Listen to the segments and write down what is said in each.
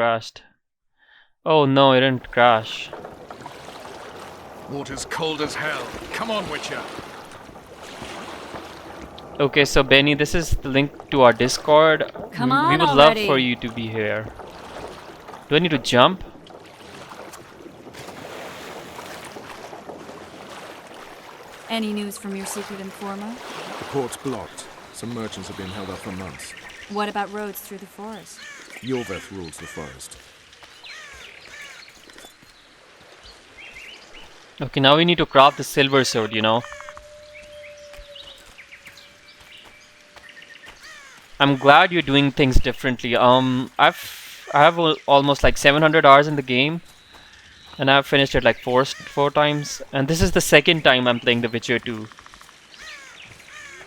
crashed. Oh no, it didn't crash. Water's cold as hell. Come on, Witcher. Okay, so Benny, this is the link to our Discord. Come We on would already. love for you to be here. Do I need to jump? Any news from your secret informer? The port's blocked. Some merchants have been held up for months. What about roads through the forest? Yorveth rules the forest. Okay, now we need to craft the silver sword, you know. I'm glad you're doing things differently. I have almost like 700 hours in the game, and I've finished it like four times, and this is the second time I'm playing The Witcher 2.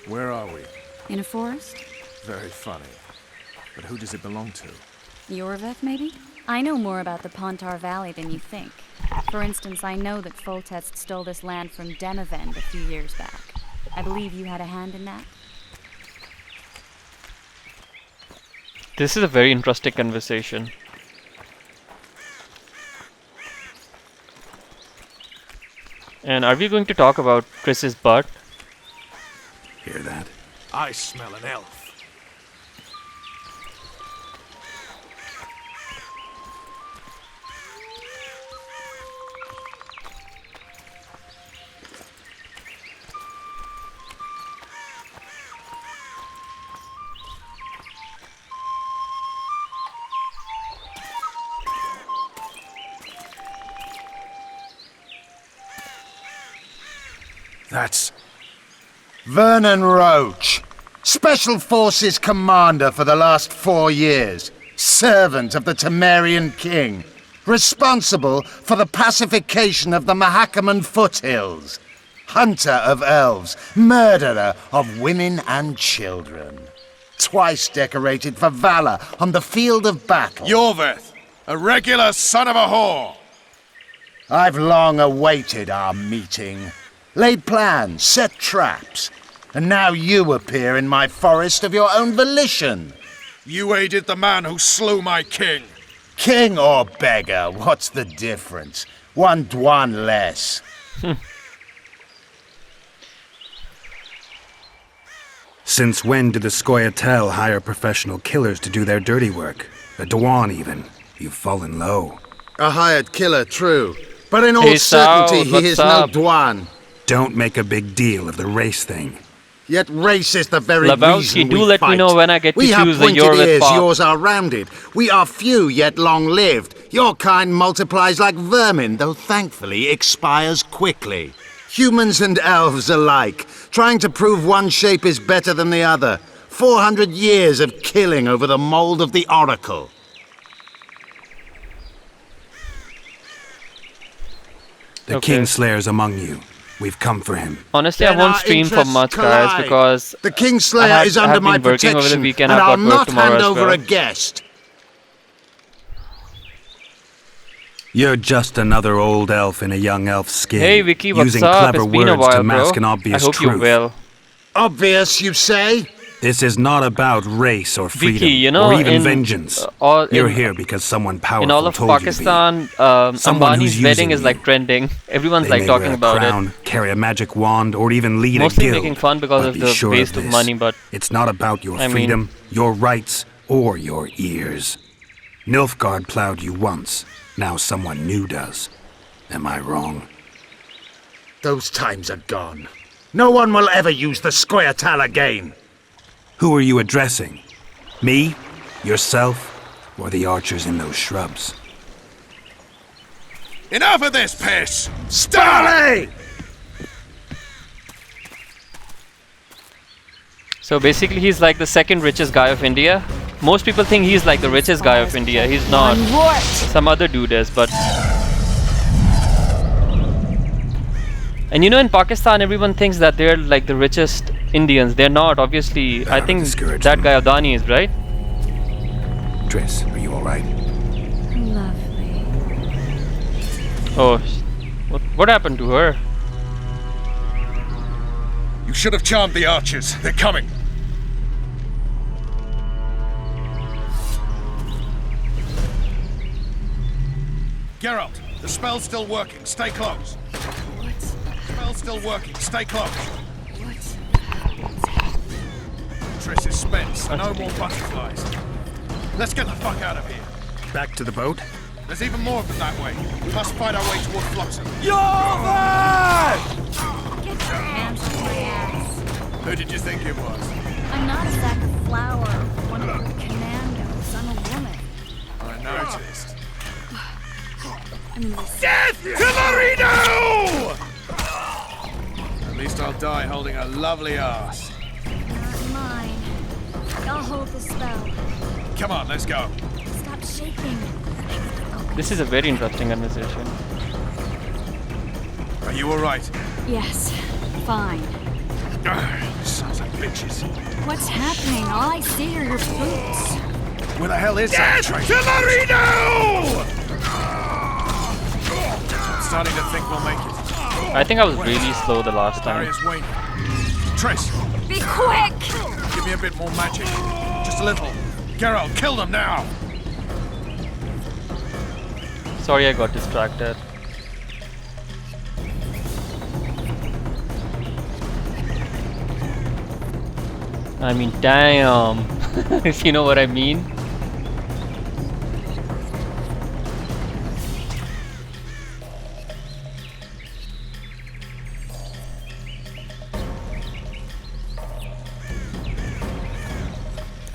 Where are we? In a forest? Very funny. But who does it belong to? Yorveth, maybe? I know more about the Pontar Valley than you think. For instance, I know that Foltest stole this land from Demavend a few years back. I believe you had a hand in that. This is a very interesting conversation. And are we going to talk about Chris's butt? Hear that? I smell an elf. That's... Vernon Roach, Special Forces Commander for the last 4 years, servant of the Temerian King, responsible for the pacification of the Mahakaman foothills, hunter of elves, murderer of women and children, twice decorated for valor on the field of battle. Yorveth, a regular son of a whore. I've long awaited our meeting, laid plans, set traps, and now you appear in my forest of your own volition. You aided the man who slew my king. King or beggar, what's the difference? One Dwan less. Since when did the Scoia'tael hire professional killers to do their dirty work? A Dwan even. You've fallen low. A hired killer, true. But in all Hey, certainty, Saud, he what's is up? no Dwan. Don't make a big deal of the race thing. Yet race is the very Lebowski, reason do we let me fight. know when I get to we have choose the pointed Yorveth ears, path. yours are rounded. We are few, yet long-lived. Your kind multiplies like vermin, though thankfully expires quickly. Humans and elves alike, trying to prove one shape is better than the other. 400 years of killing over the mold of the Oracle. The Okay. Kingslayer's among you. We've come for him. Honestly, Then I won't our stream for interests much, guys, collide. because The I Kingslayer have- is I under have my been working over the protection, weekend. and I've I'll got work not tomorrow hand as over well. a guest. You're just another old elf in a young elf's skin. Hey Vicky, what's using up? clever It's been a words to while, mask bro. an obvious I hope truth. you're well. Obvious, you say? This is not about race or freedom, Vicky, you know, or even in, vengeance. all, You're in, here because someone powerful in all of told Pakistan, Someone Ambani's who's wedding using is like you. trending. you to Everyone's be. like They may talking wear a about crown, it. carry a magic wand, or even lead Mostly a guild. making fun because But of be the sure waste of this. money, but It's not about your I mean- freedom, your rights, or your ears. Nilfgaard plowed you once. Now someone new does. Am I wrong? Those times are gone. No one will ever use the Scoia'tael again. Who are you addressing? Me? Yourself? Or the archers in those shrubs? Enough of this piss! Starley! so basically he's like the second richest guy of India. Most people think he's like the richest guy of India. He's not. Some other dude is, but. And you know, in Pakistan, everyone thinks that they're like the richest Indians. They're not, obviously. I That'll think discourage that them. guy Adani is, right? Triss, are you alright? Lovely. Oh, what happened to her? You should have charmed the archers. They're coming. Geralt, the spell's still working. Stay close. What? Spell's still working. Stay close. What? Triss is spent, so no more butterflies. Let's get the fuck out of here. Back to the boat? There's even more of them that way. We must fight our way toward Flotsam. Get your hands off my ass. Who did you think it was? I'm not a sack of flour or one of your commandos. I'm a woman. I noticed. I'm gonna be sick. Death to Marino! At least I'll die holding a lovely ass. Not mine. I'll hold the spell. Come on, let's go. Stop shaking. This is a very interesting conversation. Are you alright? Yes, fine. Sons of bitches. What's happening? All I see are your boots. Where the hell is that train? To Marino! I'm starting to think we'll make it. I think I was really slow the last time. Barrier's waning. Triss, Be quick! give me a bit more magic. Just a little. Geralt, kill them now! Sorry, I got distracted. I mean, damn. If you know what I mean.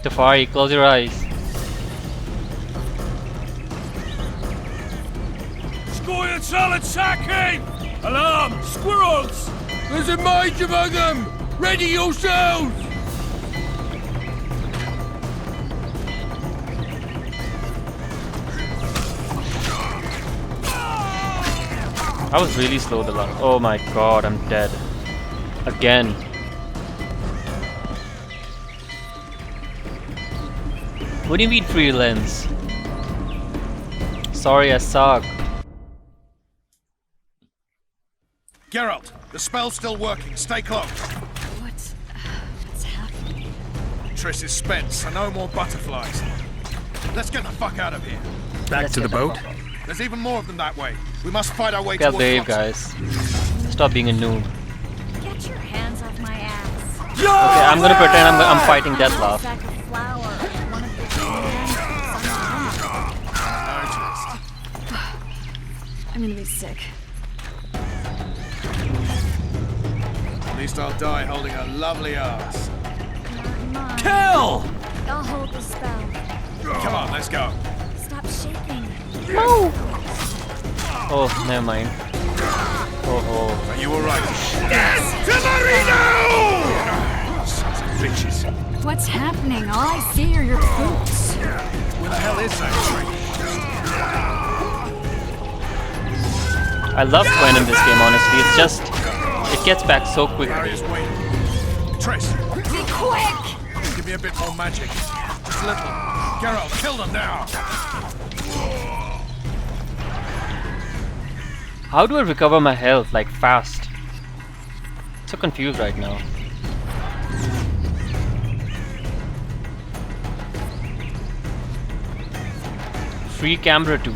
Tafari, close your eyes. Scoil solid sacking! Alarm! Squirrels! There's a mage among them! Ready yourselves! I was really slow the last. Oh my god, I'm dead. Again. What do you mean freelance? Sorry, I suck. Geralt, the spell's still working. Stay close. What's happening? Triss is spent, so no more butterflies. Let's get the fuck out of here. Back to the boat? There's even more of them that way. We must fight our way Get toward brave, Flotsam. guys. Stop being a noob. Get your hands off my ass. Okay, I'm gonna pretend I'm fighting I'm not a Deathlop. sack of flour or one of your commandos. I'm gonna be sick. At least I'll die holding a lovely ass. Not mine. Kill! I'll hold the spell. Come on, let's go. Stop shaking. Oh, never mind. Oh, Are you alright? Death to Marino! Sons of bitches. What's happening? All I see are your boots. Where the hell is that train? I love Gwen in this game, honestly. It's just, it gets back so quickly. Barrier's waiting. Triss, Be quick! give me a bit more magic. Just a little. Geralt, kill them now! How do I recover my health, like, fast? So confused right now. Free camera tool.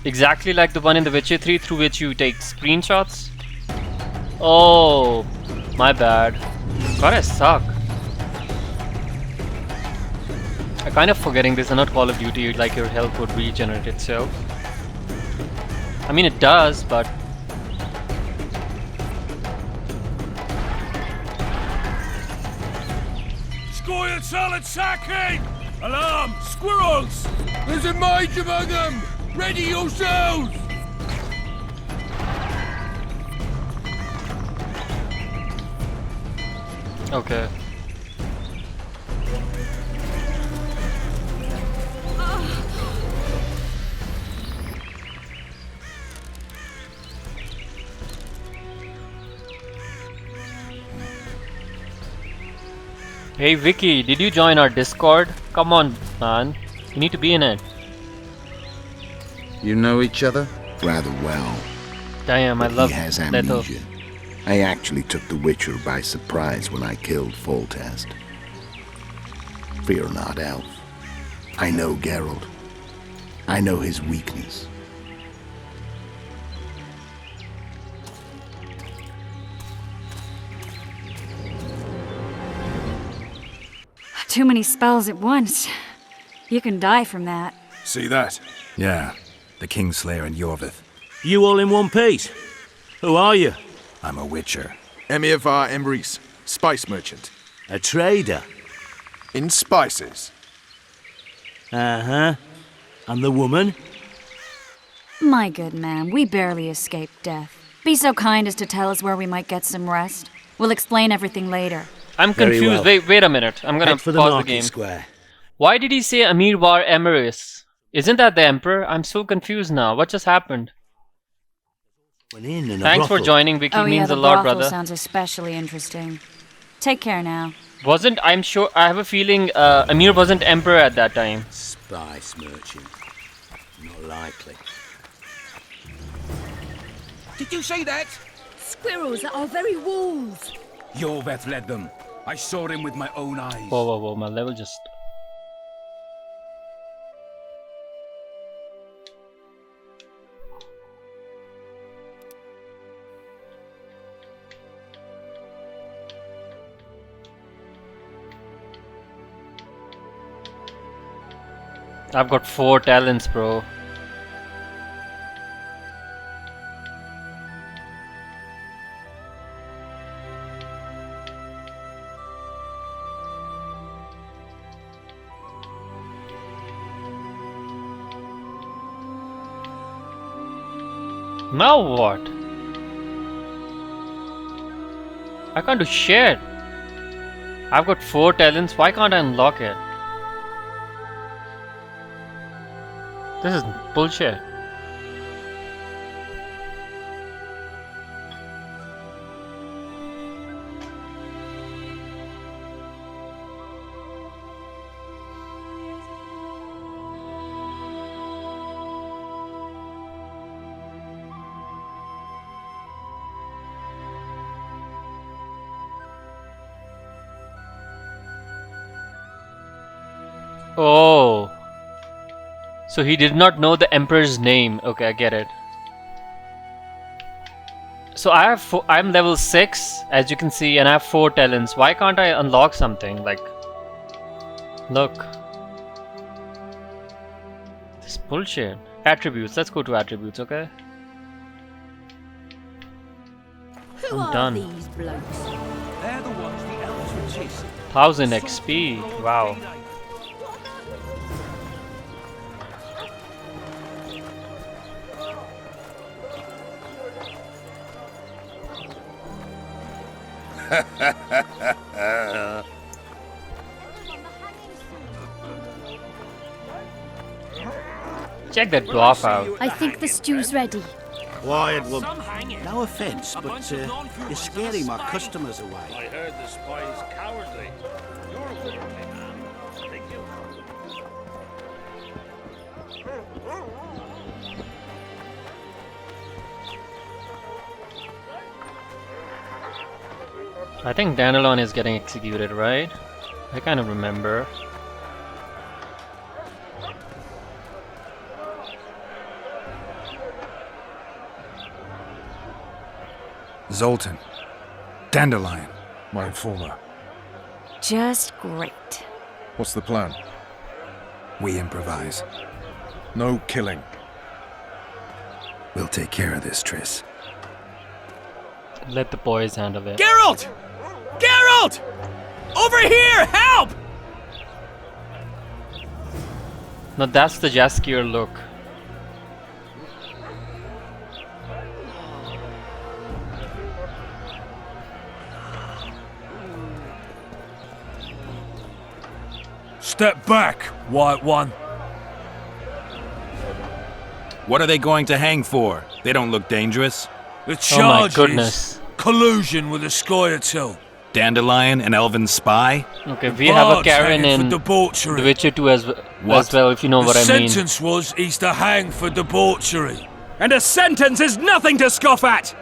Exactly like the one in The Witcher 3 through which you take screenshots? Oh, my bad. God, I suck. I'm kind of forgetting this is not Call of Duty, like your health would regenerate itself. I mean, it does, but... Scoil solid sacking! Alarm! Squirrels! There's a mage among them! Ready yourselves! Okay. Hey Vicky, did you join our Discord? Come on, man. You need to be in it. You know each other? Rather well. Damn, I But love he has Leto. amnesia. I actually took the Witcher by surprise when I killed I know his weakness. Too many spells at once. You can die from that. See that? Yeah, the Kingslayer and Yorvith. You all in one piece? Who are you? I'm a witcher. Emir Var Emrys, spice merchant. A trader? In spices. Uh-huh. And the woman? My good man, we barely escaped death. Be so kind as to tell us where we might get some rest. We'll explain everything later. I'm Very confused. well. Wait a minute. I'm gonna Head for the pause the market game. square. Why did he say Amir War Emrys? Isn't that the Emperor? I'm so confused now. What just happened? Went in and a Thanks for brothel. joining, Vicky. Oh yeah, Means the a lot, brothel brother. sounds especially interesting. Take care now. I'm sure, I have a feeling Amir wasn't Emperor at that time. Spice merchant. Not likely. Did you say that? Squirrels at our very walls. Yorveth led them. I saw him with my own eyes. Whoa, my level just... I've got 4 talents, bro. Now what? I can't do shit. I've got 4 talents. Why can't I unlock it? This is bullshit. Oh. So he did not know the Emperor's name. Okay, I get it. So I'm level 6, as you can see, and I have 4 talents. Why can't I unlock something? Like, look. This bullshit. Attributes. Let's go to attributes, okay? Who I'm are done. these blokes? They're the ones the elves were chasing. 1000 XP. Wow. Check that dwarf out. I think the stew's ready. Quiet, look. Some hanging. No offence, A but bunch of non-food you're was scaring my spy. customers away. I heard the spy's cowardly. You're a womanly man. Thank you. I think Danilon is getting executed, right? I kind of remember. Zoltan. Dandelion. My informer. Just great. What's the plan? We improvise. No killing. We'll take care of this, Triss. Let the boys handle it. Geralt! Geralt! Over here! Help! No, that's the Jaskier look. Step back, White One. What are they going to hang for? They don't look dangerous. The Oh my charge goodness. is collusion with the Scoia'tael. Dandelion, an elven spy? Okay, we have a Bards Karen hanging in for debauchery. The Witcher 2 as What? well, if you know The what I mean. sentence was he's to hang for debauchery. And a sentence is nothing to scoff at!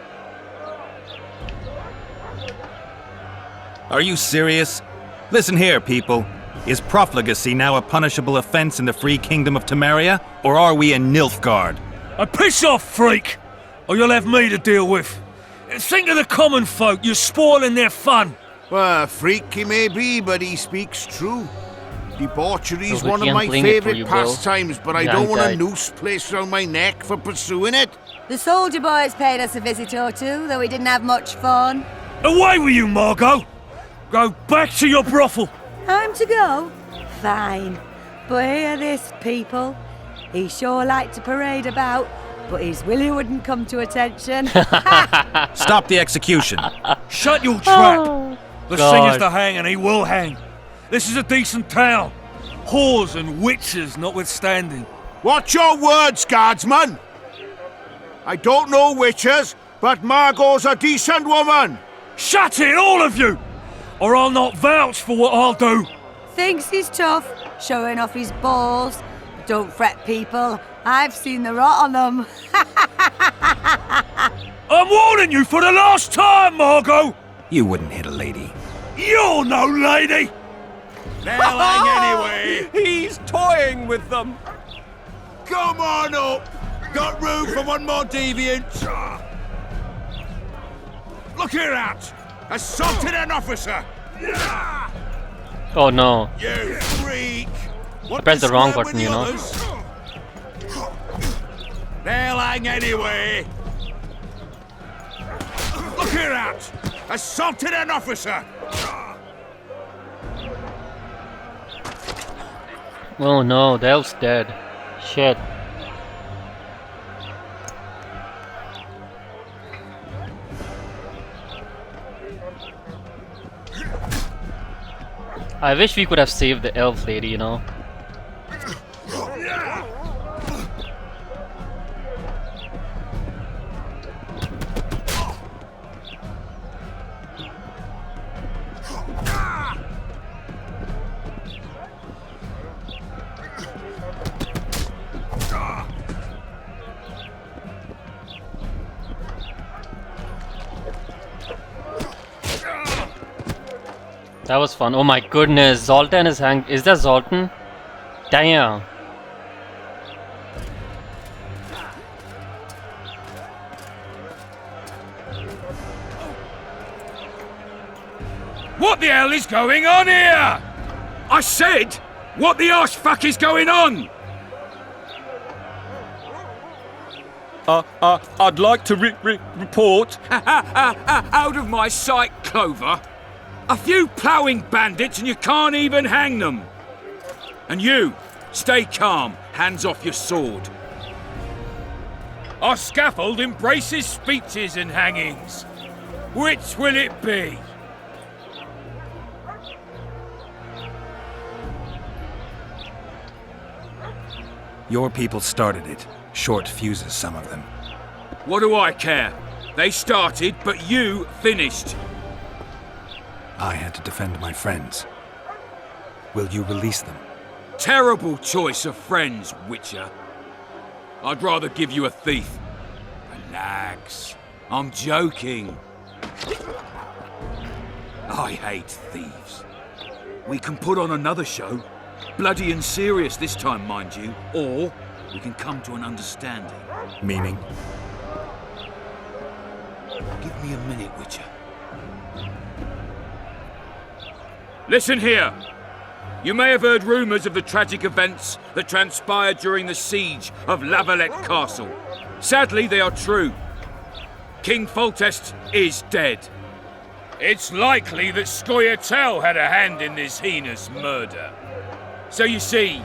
Are you serious? Listen here, people. Is profligacy now a punishable offense in the free kingdom of Temeria? Or are we in Nilfgaard? Piss off, freak! Or you'll have me to deal with. Think of the common folk, you're spoiling their fun. Well, freak he may be, but he speaks true. Debauchery's So one of Vicky, I'm my playing it for favourite you, bro. pastimes, but I Yeah, don't I'm want a tight. noose placed around my neck for pursuing it. The soldier boys paid us a visit or two, though we didn't have much fun. Away with you, Margot! Go back to your brothel! Time to go? Fine. But hear this, people. He sure liked to parade about, but his willy wouldn't come to attention. Stop the execution. Shut your trap! The God. singer's to hang and he will hang. This is a decent town. Whores and witches notwithstanding. Watch your words, guardsman! I don't know witches, but Margot's a decent woman! Shut it, all of you! Or I'll not vouch for what I'll do. Thinks he's tough, showing off his balls. Don't fret, people. I've seen the rot on them. I'm warning you for the last time, Margot! You wouldn't hit a lady. You're no lady! They'll hang anyway! He's toying with them! Come on up! Got room for one more deviant! Look here at! Assaulted an officer! Oh no. You freak! I pressed the wrong button, you know. They'll hang anyway! Look here at! Assaulted an officer! Oh no, the elf's dead. Shit. I wish we could have saved the elf lady, you know. That was fun. Oh my goodness, Zoltan is hanged. Is that Zoltan? Damn. What the hell is going on here? I said, what the arse fuck is going on? I'd like to report. Out of my sight, Clover. A few ploughing bandits and you can't even hang them. And you, stay calm, hands off your sword. Our scaffold embraces speeches and hangings. Which will it be? Your people started it. Short fuses, some of them. What do I care? They started, but you finished. I had to defend my friends. Will you release them? Terrible choice of friends, Witcher. I'd rather give you a thief. Relax. I'm joking. I hate thieves. We can put on another show. Bloody and serious this time, mind you. Or we can come to an understanding. Meaning? Give me a minute, Witcher. Listen here. You may have heard rumours of the tragic events that transpired during the siege of La Valette Castle. Sadly, they are true. King Foltest is dead. It's likely that Scoia'tael had a hand in this heinous murder. So you see,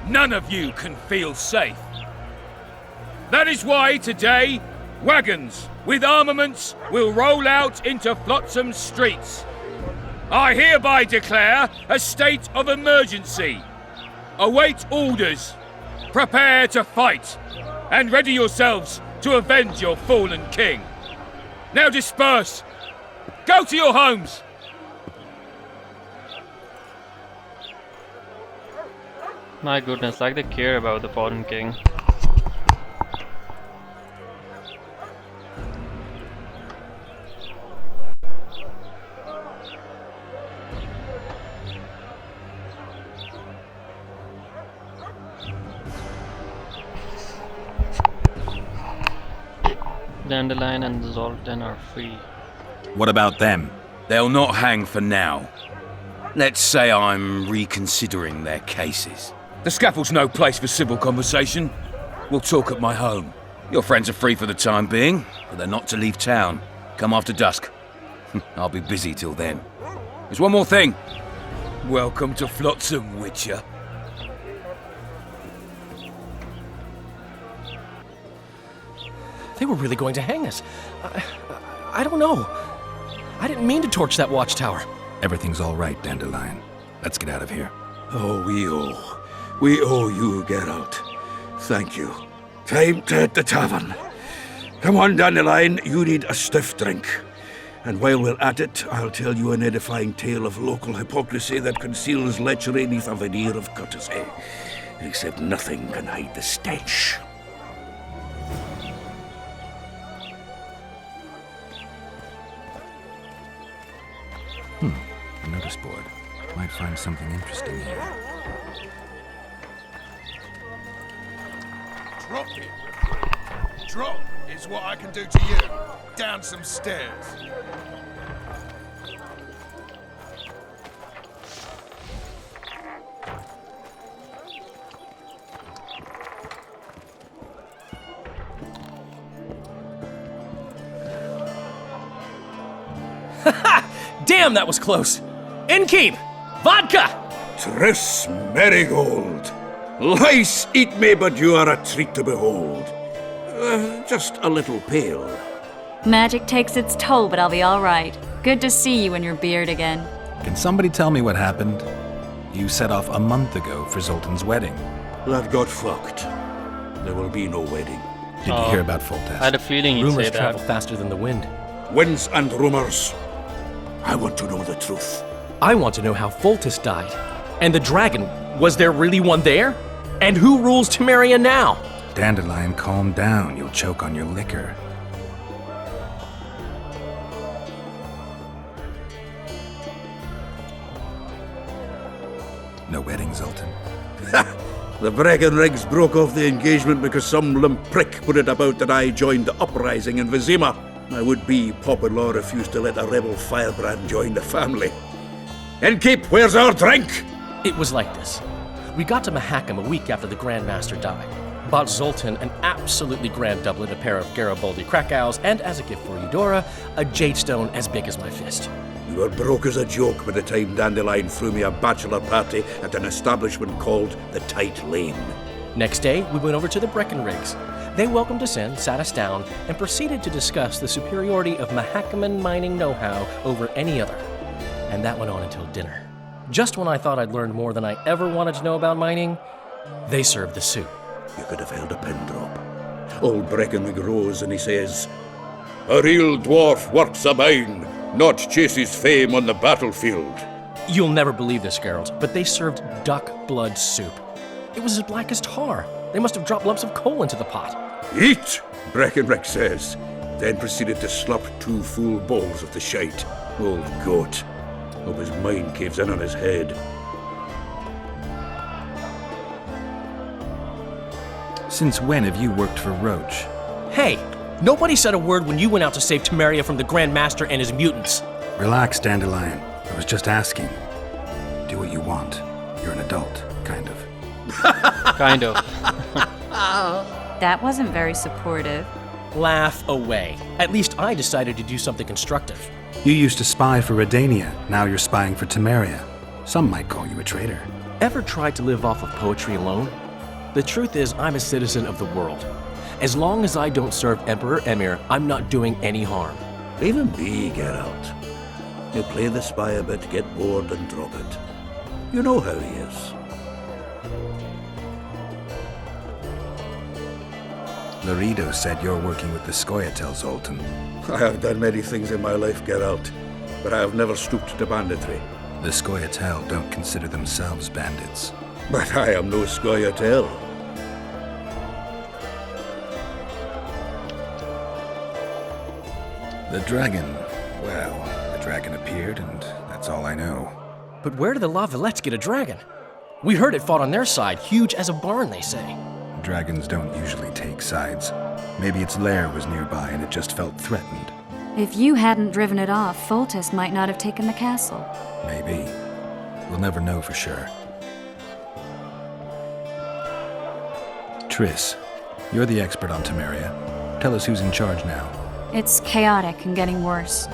none of you can feel safe. That is why today, wagons with armaments will roll out into Flotsam streets. I hereby declare a state of emergency. Await orders. Prepare to fight. And ready yourselves to avenge your fallen king. Now disperse. Go to your homes. My goodness, like they care about the fallen king. Dandelion and Zoltan are free. What about them? They'll not hang for now. Let's say I'm reconsidering their cases. The scaffold's no place for civil conversation. We'll talk at my home. Your friends are free for the time being, but they're not to leave town. Come after dusk. I'll be busy till then. There's one more thing. Welcome to Flotsam, Witcher. They were really going to hang us. I don't know. I didn't mean to torch that watchtower. Everything's all right, Dandelion. Let's get out of here. Oh, we owe you, Geralt. Thank you. Time to hit the tavern. Come on, Dandelion, you need a stiff drink. And while we're at it, I'll tell you an edifying tale of local hypocrisy that conceals lechery neath a veneer of courtesy. Except nothing can hide the stench. A notice board. Might find something interesting here. Drop it. Drop is what I can do to you. Down some stairs. Damn, that was close. Innkeep! Vodka! Triss Marigold. Lice eat me, but you are a treat to behold. Just a little pale. Magic takes its toll, but I'll be all right. Good to see you and your beard again. Can somebody tell me what happened? You set off a month ago for Zoltan's wedding. That got fucked. There will be no wedding. Did you hear about Foltest? I had a feeling you'd Rumors say travel that. faster than the wind. Winds and rumors. I want to know the truth. I want to know how Foltest died. And the dragon, was there really one there? And who rules Temeria now? Dandelion, calm down. You'll choke on your liquor. No wedding, Zoltan. The Breckenrigs broke off the engagement because some limp prick put it about that I joined the uprising in Vizima. My would-be Popper-in-law refused to let a rebel firebrand join the family. Innkeep, where's our drink? It was like this. We got to Mahakam a week after the Grand Master died. Bought Zoltan an absolutely grand doublet, a pair of Garibaldi Krakau's, and as a gift for Eudora, a jade stone as big as my fist. We were broke as a joke by the time Dandelion threw me a bachelor party at an establishment called the Tight Lane. Next day, we went over to the Breckenrigs. They welcomed us in, sat us down, and proceeded to discuss the superiority of Mahakaman mining know-how over any other. And that went on until dinner. Just when I thought I'd learned more than I ever wanted to know about mining, they served the soup. You could have held a pin drop. Old Breckenrig rose and he says, "A real dwarf works a mine, not chases fame on the battlefield." You'll never believe this, Geralt, but they served duck blood soup. It was as black as tar. They must have dropped lumps of coal into the pot. "Eat," Breckenrig says, then proceeded to slurp 2 full bowls of the shite. Old goat. Hope his mind caves in on his head. Since when have you worked for Roach? Hey, nobody said a word when you went out to save Temeria from the Grand Master and his mutants. Relax, Dandelion. I was just asking. Do what you want. You're an adult, kind of. Kind of. That wasn't very supportive. Laugh away. At least I decided to do something constructive. You used to spy for Redania. Now you're spying for Temeria. Some might call you a traitor. Ever tried to live off of poetry alone? The truth is, I'm a citizen of the world. As long as I don't serve Emperor Emir, I'm not doing any harm. Leave him be, Geralt. He'll play the spy a bit, get bored and drop it. You know how he is. Laredo said you're working with the Scoia'tael, Zoltan. I have done many things in my life, Geralt, but I have never stooped to banditry. The Scoia'tael don't consider themselves bandits. But I am no Scoia'tael. The dragon. Well, the dragon appeared, and that's all I know. But where did the La Valettes get a dragon? We heard it fought on their side, huge as a barn, they say. Dragons don't usually take sides. Maybe its lair was nearby and it just felt threatened. If you hadn't driven it off, Foltest might not have taken the castle. Maybe. We'll never know for sure. Triss, you're the expert on Temeria. Tell us who's in charge now. It's chaotic and getting worse.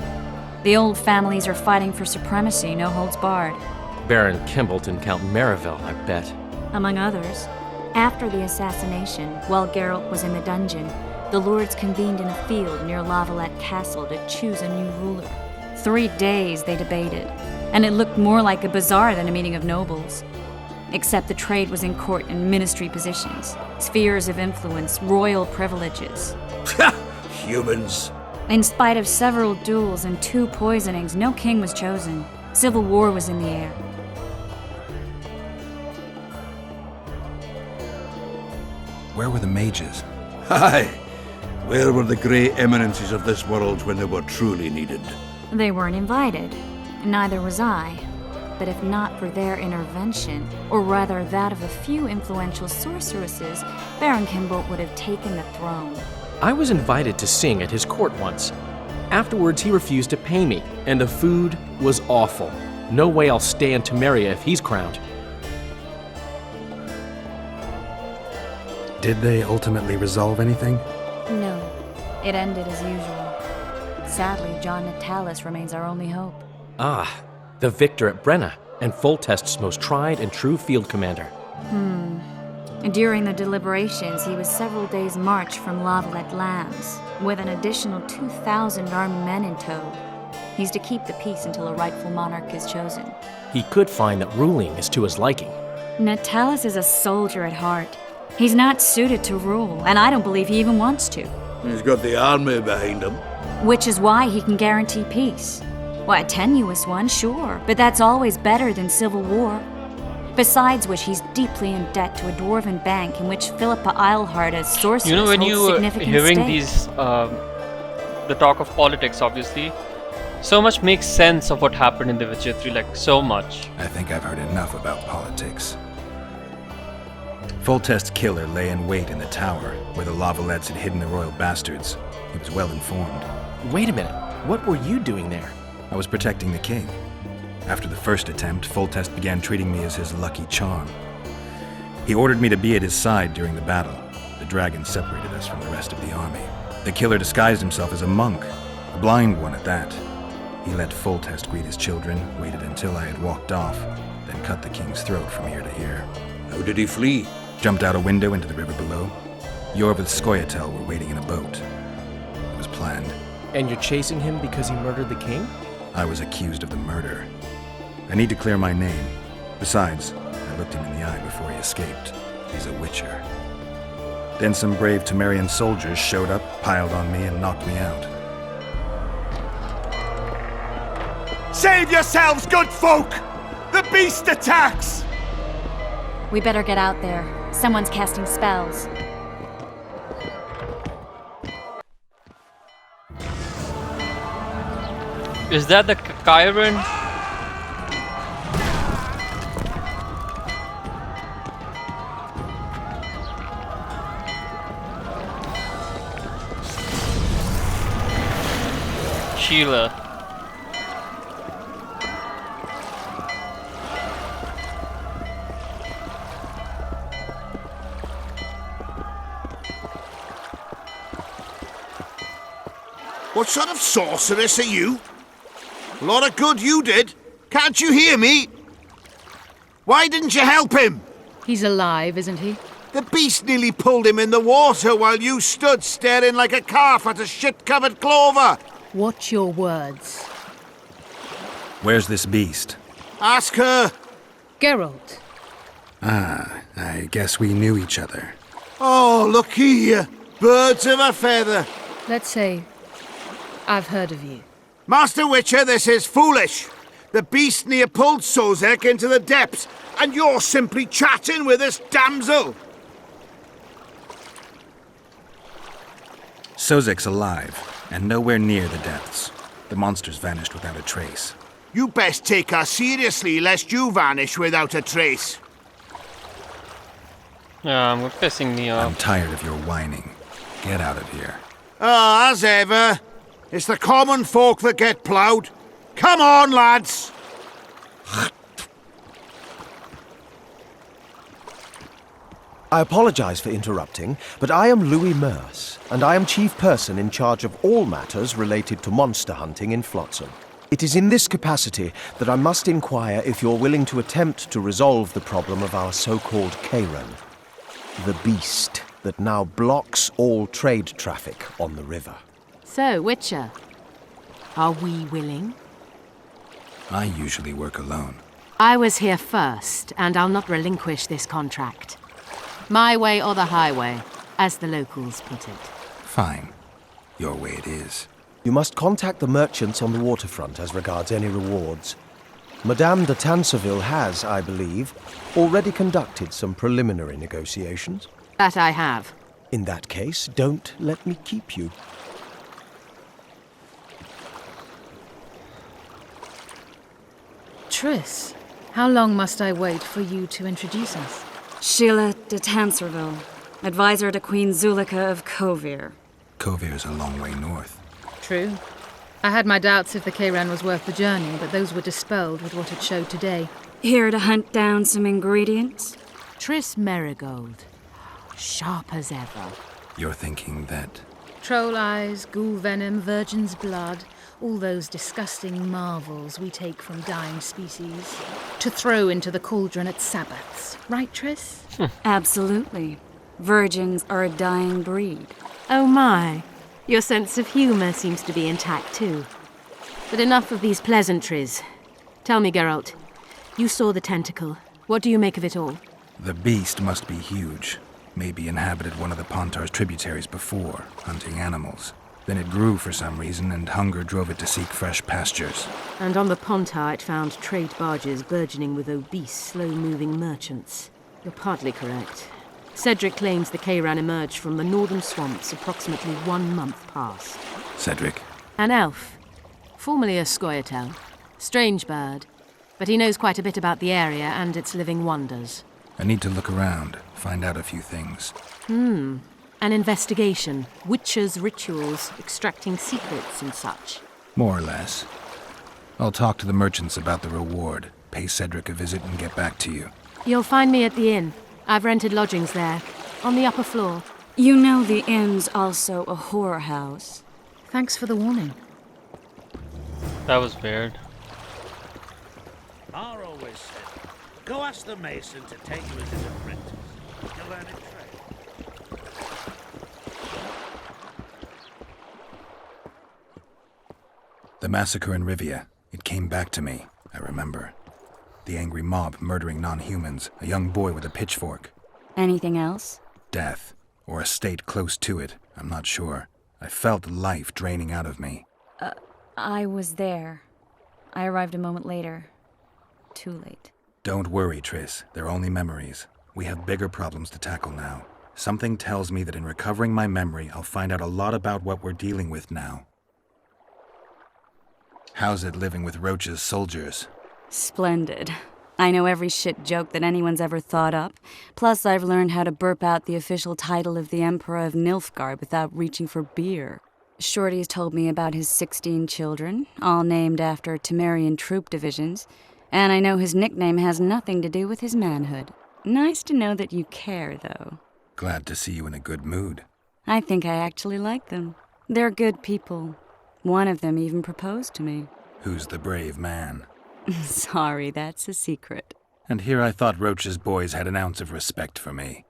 The old families are fighting for supremacy, no holds barred. Baron Kimbolt and Count Merivale, I bet. Among others. After the assassination, while Geralt was in the dungeon, the lords convened in a field near Lavalette Castle to choose a new ruler. 3 days they debated, and it looked more like a bazaar than a meeting of nobles. Except the trade was in court and ministry positions, spheres of influence, royal privileges. Humans. In spite of several duels and 2 poisonings, no king was chosen. Civil war was in the air. Where were the mages? Aye. Where were the grey eminences of this world when they were truly needed? They weren't invited. Neither was I. But if not for their intervention, or rather that of a few influential sorceresses, Baron Kimbolt would have taken the throne. I was invited to sing at his court once. Afterwards, he refused to pay me, and the food was awful. No way I'll stay in Temeria if he's crowned. Did they ultimately resolve anything? No. It ended as usual. Sadly, John Natalis remains our only hope. Ah, the victor at Brenna, and Foltest's most tried and true field commander. During the deliberations, he was several days' march from Lavalette lands, with an additional 2,000 armed men in tow. He's to keep the peace until a rightful monarch is chosen. He could find that ruling is to his liking. Natalis is a soldier at heart. He's not suited to rule, and I don't believe he even wants to. He's got the army behind him. Which is why he can guarantee peace. Why, a tenuous one, sure, but that's always better than civil war. Besides which, he's deeply in debt to a dwarven bank in which Philippa Eilhart as sorceress You know, when holds you significant hearing stake. these, the talk of politics, obviously, so much makes sense of what happened in The Witcher 3, like, so much. I think I've heard enough about politics. Foltest's killer lay in wait in the tower, where the Lavalettes had hidden the royal bastards. He was well informed. Wait a minute, what were you doing there? I was protecting the king. After the first attempt, Foltest began treating me as his lucky charm. He ordered me to be at his side during the battle. The dragon separated us from the rest of the army. The killer disguised himself as a monk, a blind one at that. He let Foltest greet his children, waited until I had walked off, then cut the king's throat from ear to ear. How did he flee? Jumped out a window into the river below. Yor with Scoia'tael were waiting in a boat. It was planned. And you're chasing him because he murdered the king? I was accused of the murder. I need to clear my name. Besides, I looked him in the eye before he escaped. He's a witcher. Then some brave Temerian soldiers showed up, piled on me, and knocked me out. Save yourselves, good folk! The beast attacks! We better get out there. Someone's casting spells. Is that the Chiron? Sheila. What sort of sorceress are you? A lot of good you did. Can't you hear me? Why didn't you help him? He's alive, isn't he? The beast nearly pulled him in the water while you stood staring like a calf at a shit-covered clover. Watch your words. Where's this beast? Ask her. Geralt. Ah, I guess we knew each other. Oh, look here. Birds of a feather. Let's say I've heard of you. Master Witcher, this is foolish. The beast near pulled Sozek into the depths, and you're simply chatting with this damsel. Sozek's alive, and nowhere near the depths. The monsters vanished without a trace. You best take her seriously, lest you vanish without a trace. Yeah, I'm pissing me I'm off. tired of your whining. Get out of here. Ah, as ever. It's the common folk that get ploughed. Come on, lads! I apologize for interrupting, but I am Louis Merce, and I am chief person in charge of all matters related to monster hunting in Flotsam. It is in this capacity that I must inquire if you're willing to attempt to resolve the problem of our so-called Kayran, the beast that now blocks all trade traffic on the river. So, Witcher, are we willing? I usually work alone. I was here first, and I'll not relinquish this contract. My way or the highway, as the locals put it. Fine. Your way it is. You must contact the merchants on the waterfront as regards any rewards. Madame de Tanseville has, I believe, already conducted some preliminary negotiations. That I have. In that case, don't let me keep you. Triss, how long must I wait for you to introduce us? Sheila de Tanserville, advisor to Queen Zulika of Kovir. Kovir's a long way north. True. I had my doubts if the Kayran was worth the journey, but those were dispelled with what it showed today. Here to hunt down some ingredients? Triss Merigold. Sharp as ever. You're thinking that... Troll eyes, ghoul venom, virgin's blood, all those disgusting marvels we take from dying species, to throw into the cauldron at Sabbaths. Right, Triss? Absolutely. Virgins are a dying breed. Oh my. Your sense of humour seems to be intact too. But enough of these pleasantries. Tell me, Geralt, you saw the tentacle. What do you make of it all? The beast must be huge. Maybe inhabited one of the Pontar's tributaries before, hunting animals. Then it grew for some reason, and hunger drove it to seek fresh pastures. And on the Pontar it found trade barges burgeoning with obese, slow-moving merchants. You're partly correct. Cedric claims the Kayran emerged from the northern swamps approximately 1 month past. Cedric? An elf. Formerly a Scoia'tael. Strange bird. But he knows quite a bit about the area and its living wonders. I need to look around, find out a few things. An investigation. Witchers' rituals, extracting secrets and such. More or less. I'll talk to the merchants about the reward, pay Cedric a visit and get back to you. You'll find me at the inn. I've rented lodgings there, on the upper floor. You know the inn's also a whorehouse. Thanks for the warning. That was weird. Mar always said, go ask the mason to take you as his apprentice. To learn a trade. The massacre in Rivia. It came back to me, I remember. The angry mob murdering non-humans, a young boy with a pitchfork. Anything else? Death, or a state close to it, I'm not sure. I felt life draining out of me. I was there. I arrived a moment later. Too late. Don't worry, Triss. They're only memories. We have bigger problems to tackle now. Something tells me that in recovering my memory, I'll find out a lot about what we're dealing with now. How's it living with Roach's soldiers? Splendid. I know every shit joke that anyone's ever thought up. Plus, I've learned how to burp out the official title of the Emperor of Nilfgaard without reaching for beer. Shorty's told me about his 16 children, all named after Temerian troop divisions, and I know his nickname has nothing to do with his manhood. Nice to know that you care, though. Glad to see you in a good mood. I think I actually like them. They're good people. One of them even proposed to me. Who's the brave man? Sorry, that's a secret. And here I thought Roach's boys had an ounce of respect for me.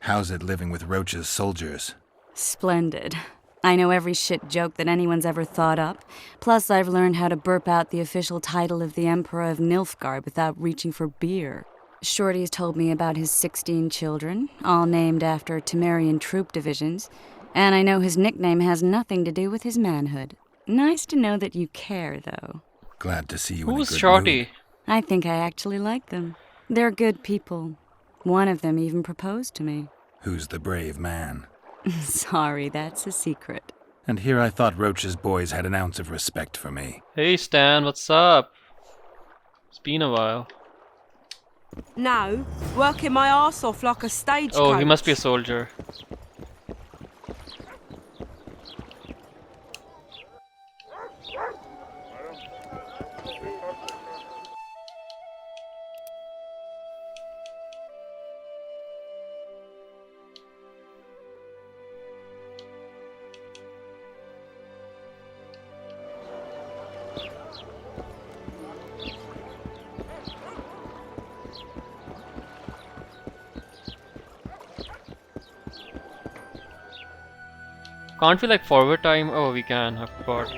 How's it living with Roach's soldiers? Splendid. I know every shit joke that anyone's ever thought up. Plus, I've learned how to burp out the official title of the Emperor of Nilfgaard without reaching for beer. Shorty's told me about his 16 children, all named after Temerian troop divisions, and I know his nickname has nothing to do with his manhood. Nice to know that you care, though. Glad to see you in a good Who's Shorty? mood. I think I actually like them. They're good people. One of them even proposed to me. Who's the brave man? Sorry, that's a secret. And here I thought Roach's boys had an ounce of respect for me. Hey Stan, what's up? It's been a while. No, working my arse off like a stagecoach. Oh, he must be a soldier. Can't we like forward time? Oh, we can. I forgot.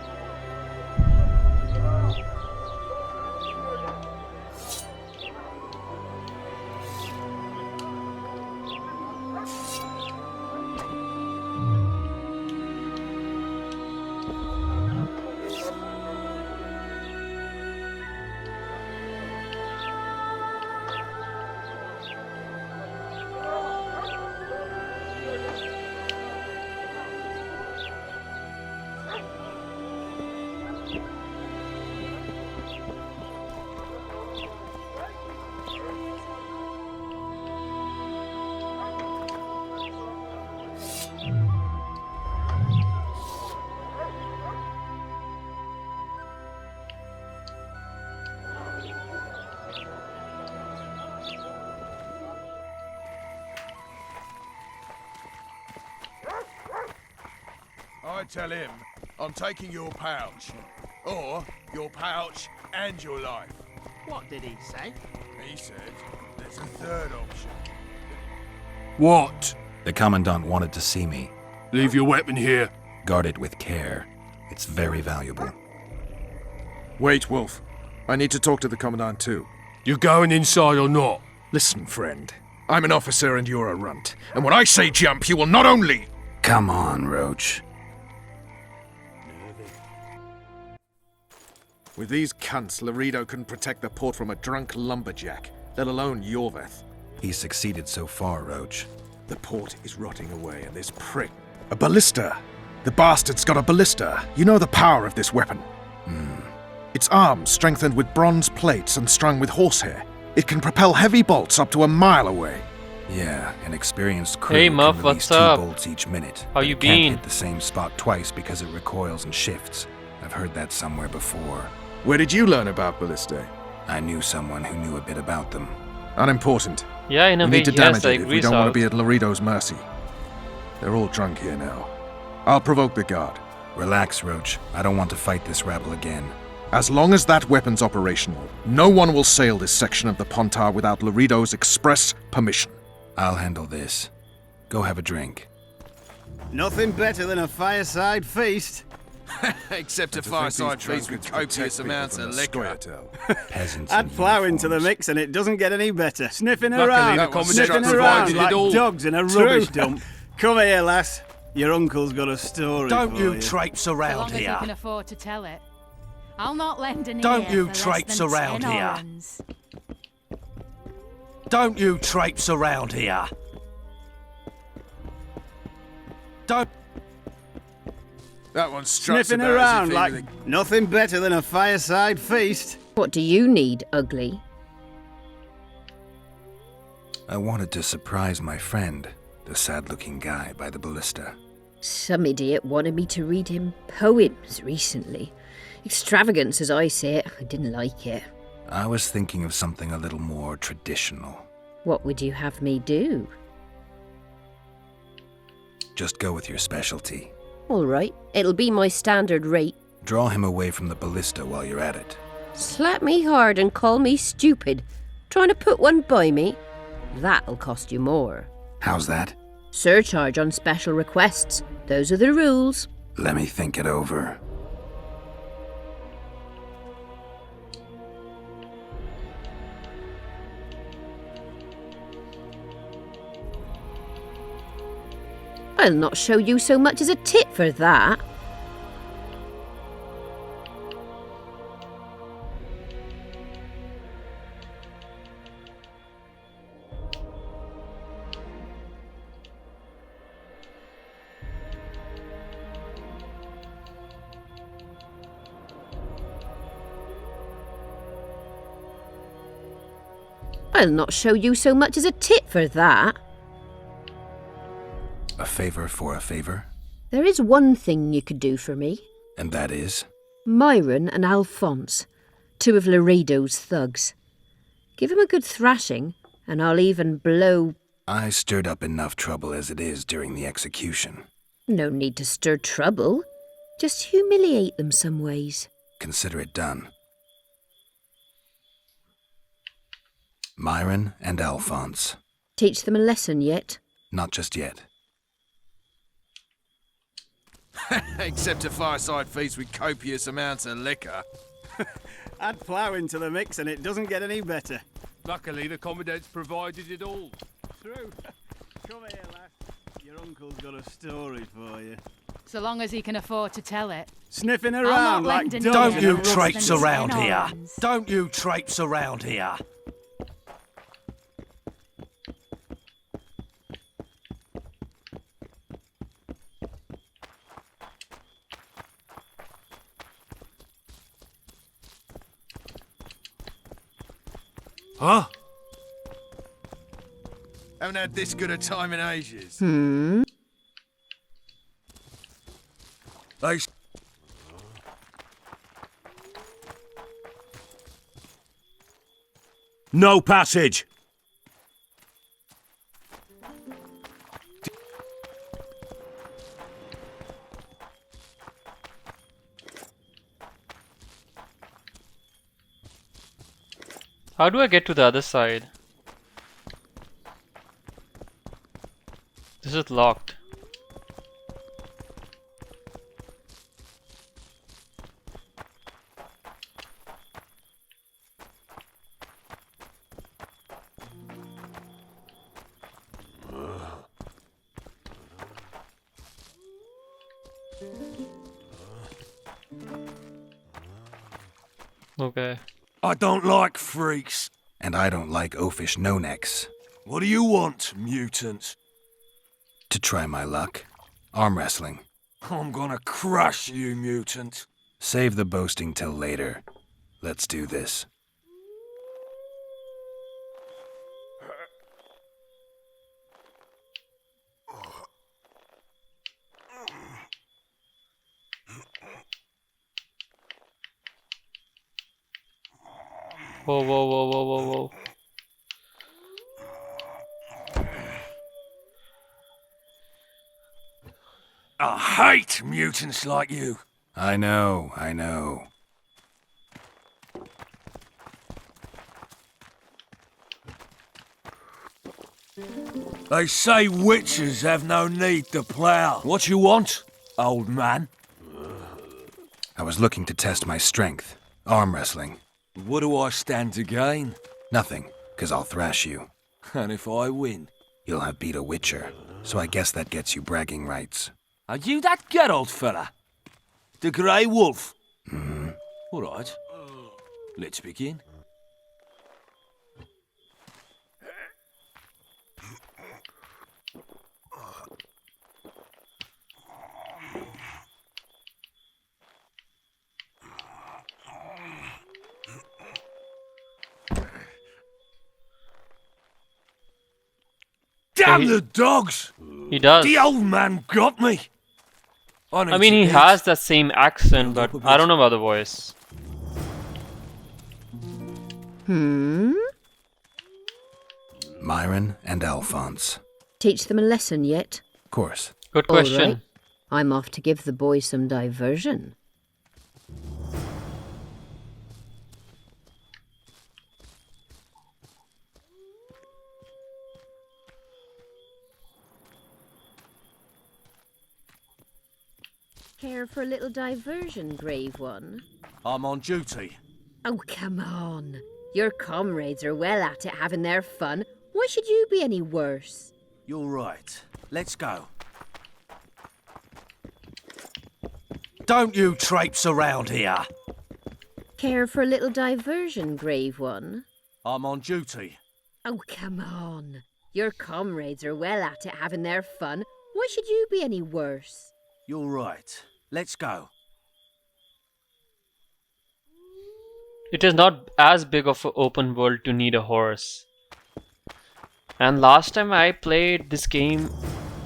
I tell him I'm taking your pouch. Or your pouch and your life. What did he say? He said there's a third option. What? The Commandant wanted to see me. Leave your weapon here. Guard it with care. It's very valuable. Wait, Wolf. I need to talk to the Commandant too. You going inside or not? Listen, friend. I'm an officer and you're a runt. And when I say jump, you will not only... Come on, Roach. With these cunts, Laredo can protect the port from a drunk lumberjack, let alone Yorveth. He's succeeded so far, Roach. The port is rotting away, and this prick... A ballista! The bastard's got a ballista. You know the power of this weapon. Its arms strengthened with bronze plates and strung with horsehair. It can propel heavy bolts up to a mile away. Yeah, an experienced crew Hey, can Muff, release what's 2 up? bolts each minute. How but you it can't been? hit the same spot twice because it recoils and shifts. I've heard that somewhere before. Where did you learn about ballistae? I knew someone who knew a bit about them. Unimportant. Yeah, in a We way, need to yes, damage I it if agree, we don't want to South. be at Laredo's mercy. They're all drunk here now. I'll provoke the guard. Relax, Roach. I don't want to fight this rabble again. As long as that weapon's operational, no one will sail this section of the Pontar without Laredo's express permission. I'll handle this. Go have a drink. Nothing better than a fireside feast. Except a fireside feast with copious amounts of liquor. Peasants. Add plough into the mix and it doesn't get any better. Sniffing Luckily, around, the common sniffing structure around provided it like all. dogs in a True. rubbish dump. Come here, lass. Your uncle's got a story Don't for you you. traipse So long around as you here. can afford to tell it. I'll not lend an Don't ear you for less traipse than around 10 here. orens. Don't you traipse around here. Don't. That one struts Sniffing about as around if he like was nothing better than a fireside feast. What do you need, ugly? I wanted to surprise my friend, the sad-looking guy by the ballista. Some idiot wanted me to read him poems recently. Extravagance as I see it, I didn't like it. I was thinking of something a little more traditional. What would you have me do? Just go with your specialty. All right, it'll be my standard rate. Draw him away from the ballista while you're at it. Slap me hard and call me stupid. Trying to put one by me? That'll cost you more. How's that? Surcharge on special requests. Those are the rules. Let me think it over. I'll not show you so much as a tit for that. I'll not show you so much as a tit for that. A favor for a favor? There is one thing you could do for me. And that is? Myron and Alphonse, two of Laredo's thugs. Give 'em a good thrashing, and I'll even blow... I stirred up enough trouble as it is during the execution. No need to stir trouble. Just humiliate them some ways. Consider it done. Myron and Alphonse. Teach them a lesson yet? Not just yet. Except a fireside feast with copious amounts of liquor. Add plough into the mix and it doesn't get any better. Luckily, the Commandant's provided it all. True. Come here, lass. Your uncle's got a story for you. So long as he can afford to tell it. Sniffing I'll around not like lend a dogs. Don't in you a rough traipse and around ten here. arms. Don't you traipse around here. Huh? Haven't had this good a time in ages. They No passage! How do I get to the other side? This is locked. Okay. I don't like freaks. And I don't like oafish no-necks. What do you want, mutant? To try my luck. Arm wrestling. I'm gonna crush you, mutant. Save the boasting till later. Let's do this. Whoa, whoa, whoa, whoa, whoa, whoa. I hate mutants like you. I know, I know. They say witches have no need to plough. What you want, old man? I was looking to test my strength. Arm wrestling. What do I stand to gain? Nothing, 'cause I'll thrash you. And if I win? You'll have beat a witcher, so I guess that gets you bragging rights. Are you that Geralt fella? The Grey Wolf? Mm-hmm. All right. Let's begin. Damn the dogs! He does. The old man got me. I mean, he has that same accent, but I don't know about the voice. Myron and Alphonse. Teach them a lesson yet? Of course. Good All question. right. I'm off to give the boys some diversion. Care for a little diversion, brave one? I'm on duty. Oh, come on. Your comrades are well at it having their fun. Why should you be any worse? You're right. Let's go. Don't you traipse around here. Care for a little diversion, brave one? I'm on duty. Oh, come on. Your comrades are well at it having their fun. Why should you be any worse? You're right. Let's go. It is not as big of an open world to need a horse. And last time I played this game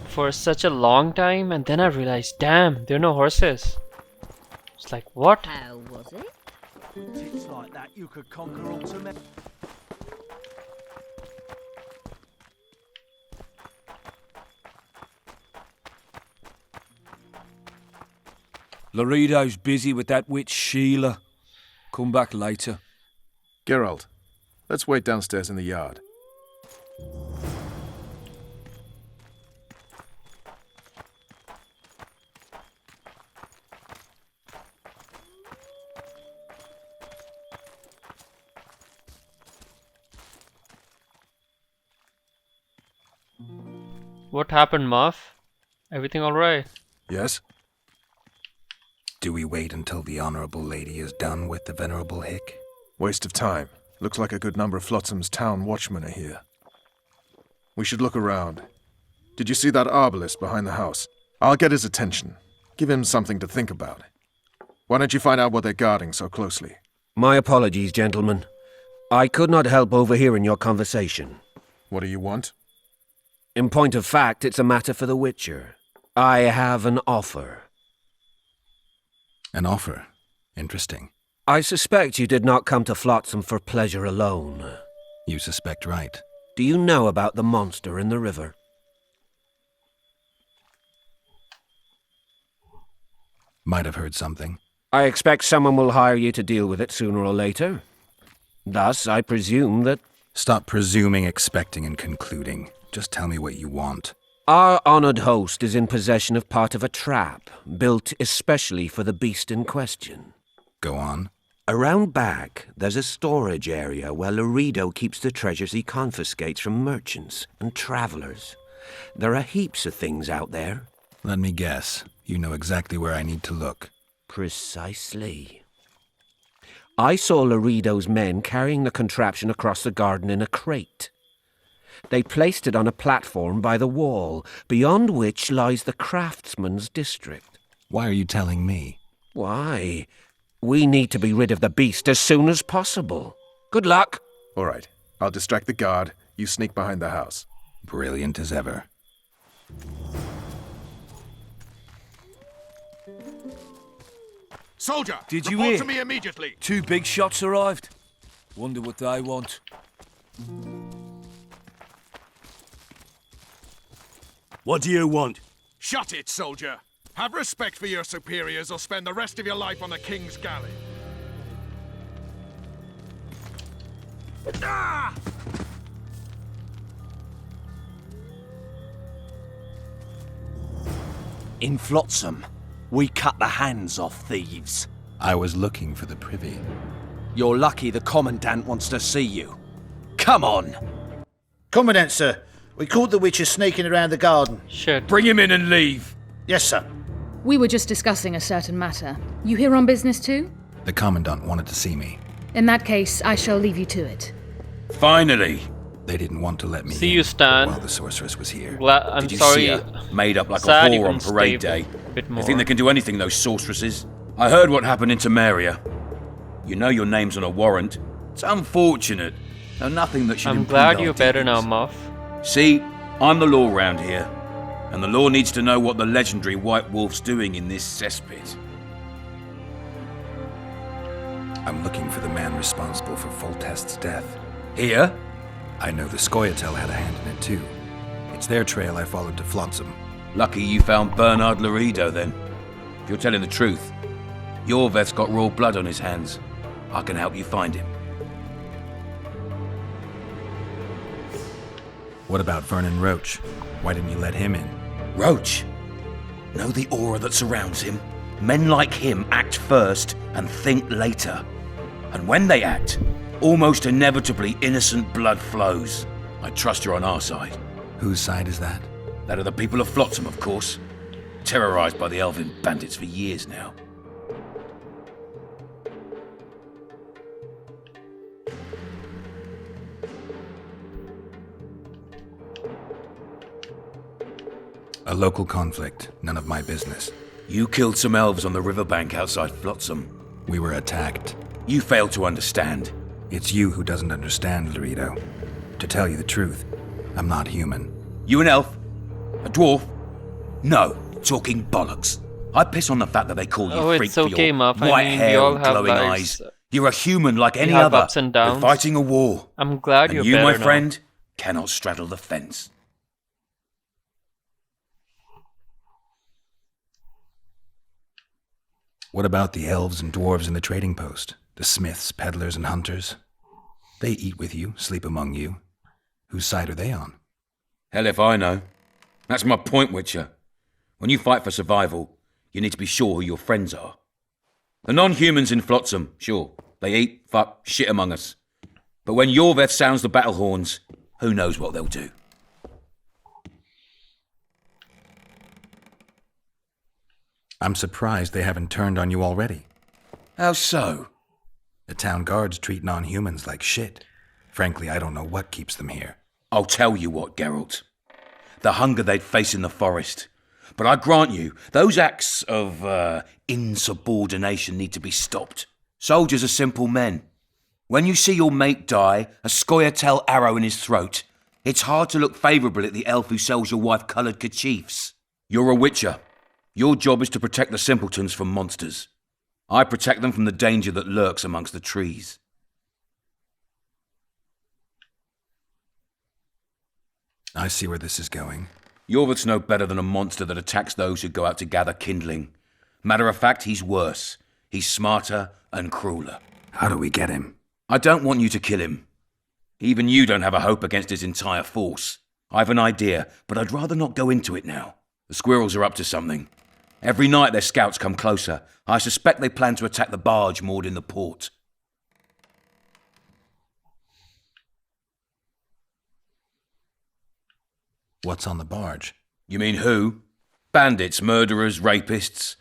for such a long time, and then I realized, damn, there are no horses. It's like, what? How was it? Tits like that you could conquer all to me. Laredo's busy with that witch Sheila. Come back later. Geralt, let's wait downstairs in the yard. What happened, Muff? Everything alright? Yes? Do we wait until the Honorable Lady is done with the Venerable Hick? Waste of time. Looks like a good number of Flotsam's town watchmen are here. We should look around. Did you see that arbalist behind the house? I'll get his attention. Give him something to think about. Why don't you find out what they're guarding so closely? My apologies, gentlemen. I could not help overhearing your conversation. What do you want? In point of fact, it's a matter for the Witcher. I have an offer. An offer? Interesting. I suspect you did not come to Flotsam for pleasure alone. You suspect right. Do you know about the monster in the river? Might have heard something. I expect someone will hire you to deal with it sooner or later. Thus, I presume that... Stop presuming, expecting, and concluding. Just tell me what you want. Our honored host is in possession of part of a trap, built especially for the beast in question. Go on. Around back, there's a storage area where Laredo keeps the treasures he confiscates from merchants and travelers. There are heaps of things out there. Let me guess. You know exactly where I need to look. Precisely. I saw Laredo's men carrying the contraption across the garden in a crate. They placed it on a platform by the wall, beyond which lies the craftsman's district. Why are you telling me? Why? We need to be rid of the beast as soon as possible. Good luck. All right. I'll distract the guard. You sneak behind the house. Brilliant as ever. Soldier! Did you report hear? to me immediately! 2 big shots arrived. Wonder what they want. What do you want? Shut it, soldier! Have respect for your superiors or spend the rest of your life on the King's galley. Ah! In Flotsam, we cut the hands off thieves. I was looking for the privy. You're lucky the Commandant wants to see you. Come on! Commandant, sir. We caught the Witcher sneaking around the garden. Shit. Bring him in and leave. Yes, sir. We were just discussing a certain matter. You here on business too? The Commandant wanted to see me. In that case, I shall leave you to it. Finally! They didn't want to let me See in you, Stan. while the sorceress was here. I'm Did you sorry. see her? Made up like Sad a you whore on couldn't parade stay day. a bit You more. think they can do anything, those sorceresses? I heard what happened in Temeria. You know your name's on a warrant. It's unfortunate. Though nothing that should I'm impede glad our you're better now, dealings. Muff. See, I'm the law round here. And the law needs to know what the legendary White Wolf's doing in this cesspit. I'm looking for the man responsible for Foltest's death. Here? I know the Scoia'tael had a hand in it too. It's their trail I followed to Flotsam. Lucky you found Bernard Laredo then. If you're telling the truth, Yorveth's got royal blood on his hands. I can help you find him. What about Vernon Roach? Why didn't you let him in? Roach? Know the aura that surrounds him? Men like him act first and think later. And when they act, almost inevitably innocent blood flows. I trust you're on our side. Whose side is that? That of the people of Flotsam, of course. Terrorized by the elven bandits for years now. A local conflict, none of my business. You killed some elves on the riverbank outside Flotsam. We were attacked. You failed to understand. It's you who doesn't understand, Laredo. To tell you the truth, I'm not human. You an elf? A dwarf? No, talking bollocks. I piss on the fact that they call you Oh, freak it's for okay, your Muff. I white mean, we hair all and have glowing lives. eyes. You're a human like any have other. ups and downs. You're fighting a war. I'm glad And you're you, better my now. friend, cannot straddle the fence. What about the elves and dwarves in the trading post? The smiths, peddlers, and hunters? They eat with you, sleep among you. Whose side are they on? Hell if I know. That's my point, Witcher. When you fight for survival, you need to be sure who your friends are. The non-humans in Flotsam, sure. They eat, fuck, shit among us. But when Yorveth sounds the battle horns, who knows what they'll do. I'm surprised they haven't turned on you already. How so? The town guards treat non-humans like shit. Frankly, I don't know what keeps them here. I'll tell you what, Geralt. The hunger they'd face in the forest. But I grant you, those acts of insubordination need to be stopped. Soldiers are simple men. When you see your mate die, a Scoia'tael arrow in his throat, it's hard to look favourably at the elf who sells your wife coloured kerchiefs. You're a witcher. Your job is to protect the simpletons from monsters. I protect them from the danger that lurks amongst the trees. I see where this is going. Yorveth's no better than a monster that attacks those who go out to gather kindling. Matter of fact, he's worse. He's smarter and crueler. How do we get him? I don't want you to kill him. Even you don't have a hope against his entire force. I've an idea, but I'd rather not go into it now. The squirrels are up to something. Every night their scouts come closer. I suspect they plan to attack the barge moored in the port. What's on the barge? You mean who? Bandits, murderers, rapists.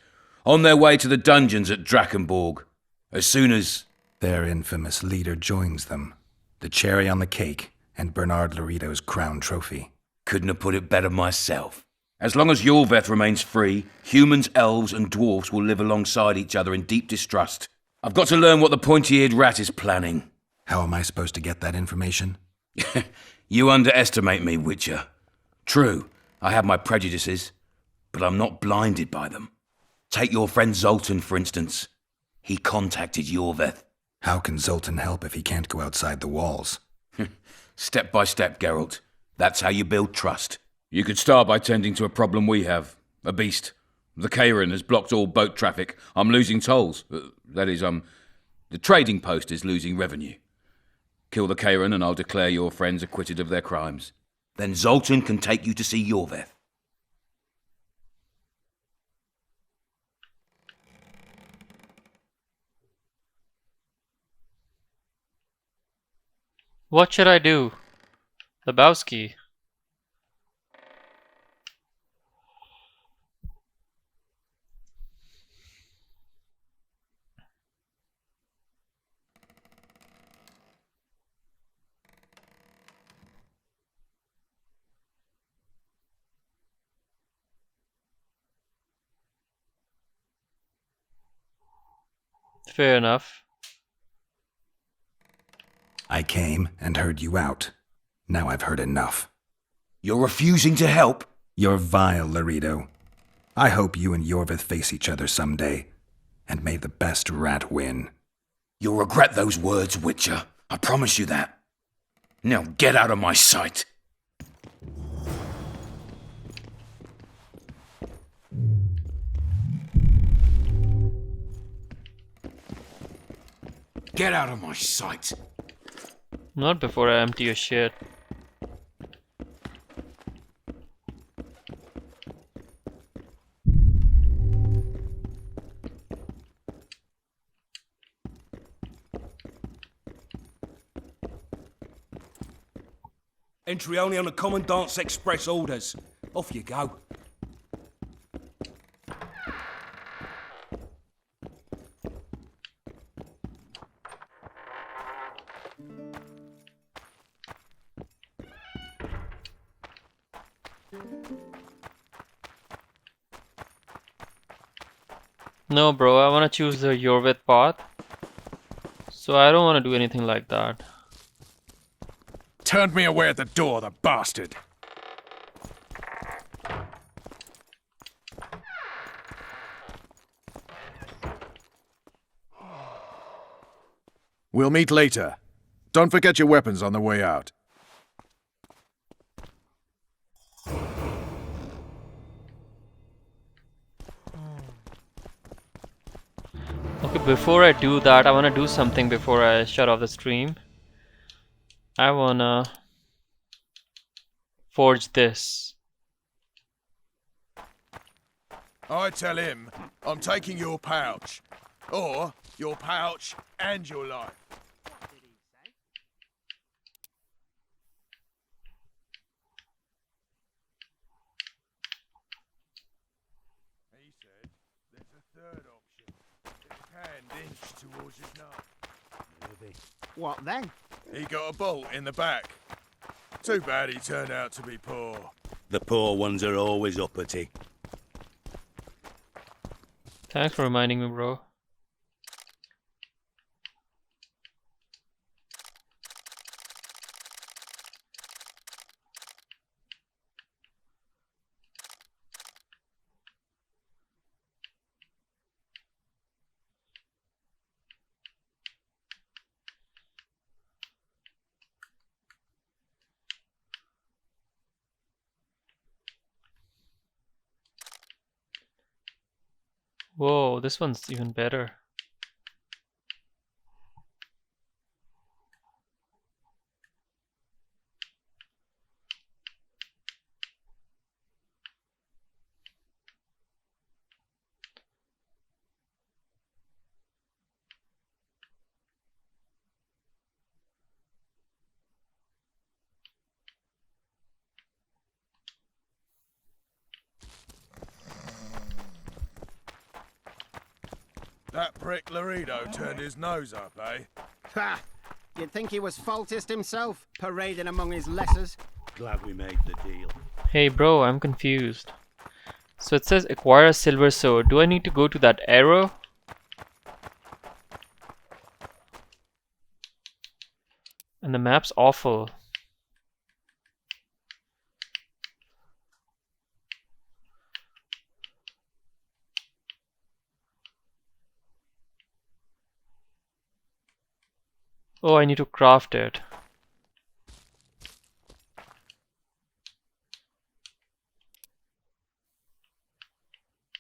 On their way to the dungeons at Drakenborg. As soon as... Their infamous leader joins them. The cherry on the cake and Bernard Laredo's crown trophy. Couldn't have put it better myself. As long as Yorveth remains free, humans, elves and dwarfs will live alongside each other in deep distrust. I've got to learn what the pointy-eared rat is planning. How am I supposed to get that information? You underestimate me, Witcher. True, I have my prejudices, but I'm not blinded by them. Take your friend Zoltan, for instance. He contacted Yorveth. How can Zoltan help if he can't go outside the walls? Step by step, Geralt. That's how you build trust. You could start by tending to a problem we have. A beast. The Kairan has blocked all boat traffic. I'm losing tolls. That is, the trading post is losing revenue. Kill the Kairan and I'll declare your friends acquitted of their crimes. Then Zoltan can take you to see Yorveth. What should I do? Lebowski. Fair enough. I came and heard you out. Now I've heard enough. You're refusing to help? You're vile, Laredo. I hope you and Yorveth face each other someday, and may the best rat win. You'll regret those words, Witcher. I promise you that. Now get out of my sight. Get out of my sight. Not before I empty your shit. Entry only on the Commandant's express orders. Off you go. No, bro, I want to choose the Yorveth path. So I don't want to do anything like that. Turned me away at the door, the bastard. We'll meet later. Don't forget your weapons on the way out. Okay, before I do that, I want to do something before I shut off the stream. I want to forge this. I tell him I'm taking your pouch. Or your pouch and your life. He said there's a third option. His hand inched towards his nose. What then? He got a bolt in the back. Too bad he turned out to be poor. The poor ones are always uppity. Thanks for reminding me, bro. Whoa, this one's even better. That prick Laredo turned his nose up, eh? Ha! You'd think he was faultist himself, parading among his lessers. Glad we made the deal. Hey bro, I'm confused. So it says acquire a silver sword. Do I need to go to that arrow? And the map's awful. Oh, I need to craft it.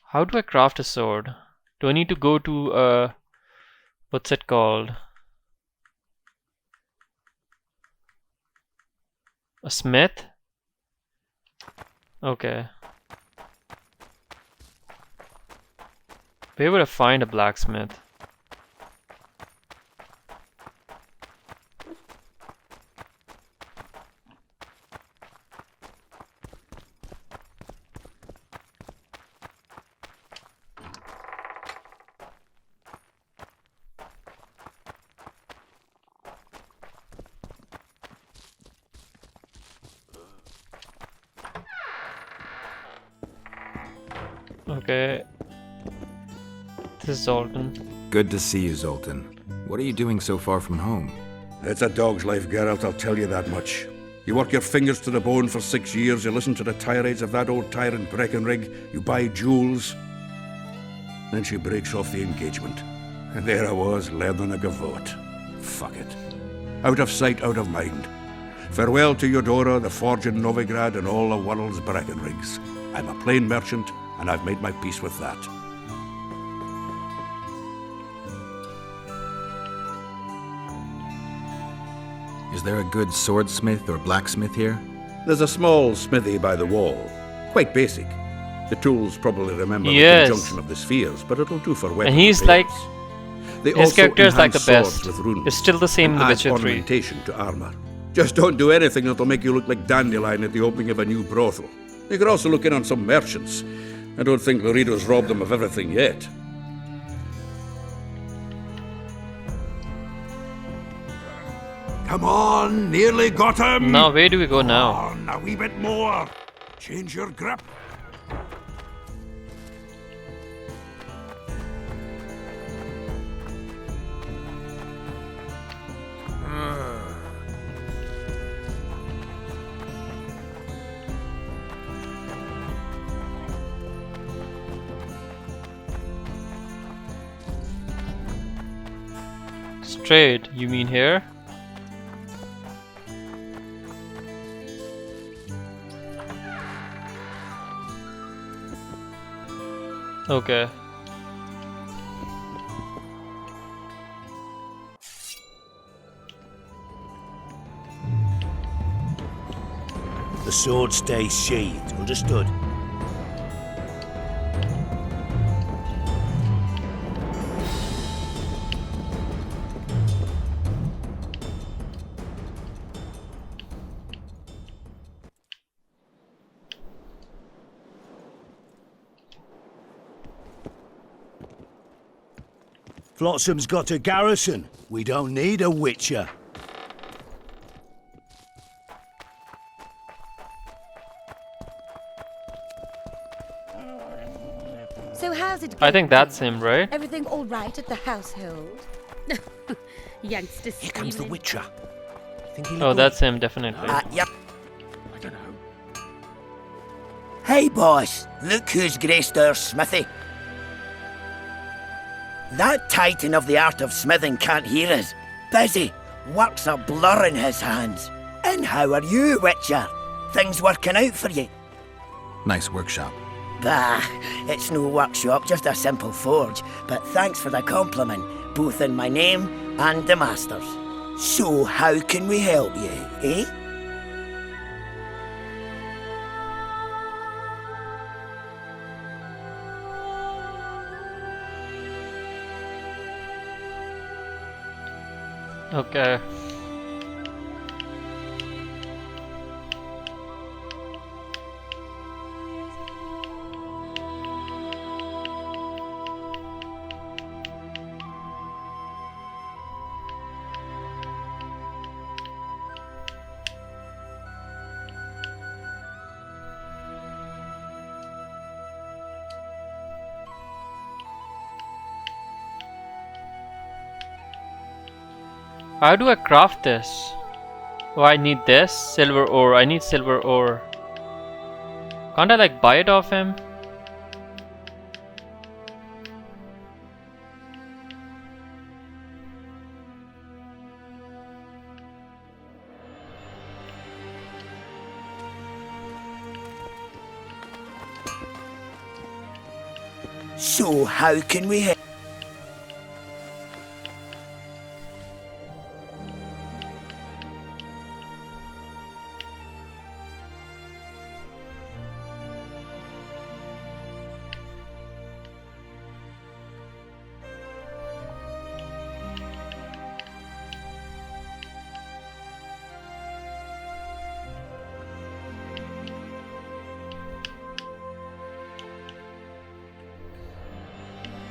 How do I craft a sword? Do I need to go to what's it called? A smith? Okay. Where would I find a blacksmith? Okay. This is Zoltan. Good to see you, Zoltan. What are you doing so far from home? It's a dog's life, Geralt, I'll tell you that much. You work your fingers to the bone for 6 years, you listen to the tirades of that old tyrant Breckenrig, you buy jewels. Then she breaks off the engagement. And there I was, learning a gavotte. Fuck it. Out of sight, out of mind. Farewell to Eudora, the forge in Novigrad, and all the world's Breckenrigs. I'm a plain merchant, and I've made my peace with that. Is there a good swordsmith or blacksmith here? There's a small smithy by the wall. Quite basic. The tools probably remember Yes. the conjunction of the spheres, but it'll do for weapon And he's repairs. like, They his also character is like the enhance swords best. with runes It's still the same in and The add Witcher 3. ornamentation to armor. Just don't do anything that'll make you look like Dandelion at the opening of a new brothel. You could also look in on some merchants. I don't think Laredo's robbed them of everything yet. Come on, nearly got him! Now where do we go now? On, a wee bit more. Change your grip. Straight, you mean here? Okay. The sword stays sheathed, understood? Flotsam's got a garrison. We don't need a witcher. So how's it I going? think that's him, right? Everything all right at the household? Youngsters. Here comes the Witcher. Think he'll Oh, agree? that's him, definitely. Yep. I don't know. Hey, boss. Look who's graced our smithy. That titan of the art of smithing can't hear us. Busy. Work's a blur in his hands. And how are you, Witcher? Things working out for you? Nice workshop. Bah, it's no workshop, just a simple forge. But thanks for the compliment, both in my name and the master's. So, how can we help you, eh? Okay. How do I craft this? Oh, I need this silver ore. I need silver ore. Can't I like buy it off him? So, how can we help?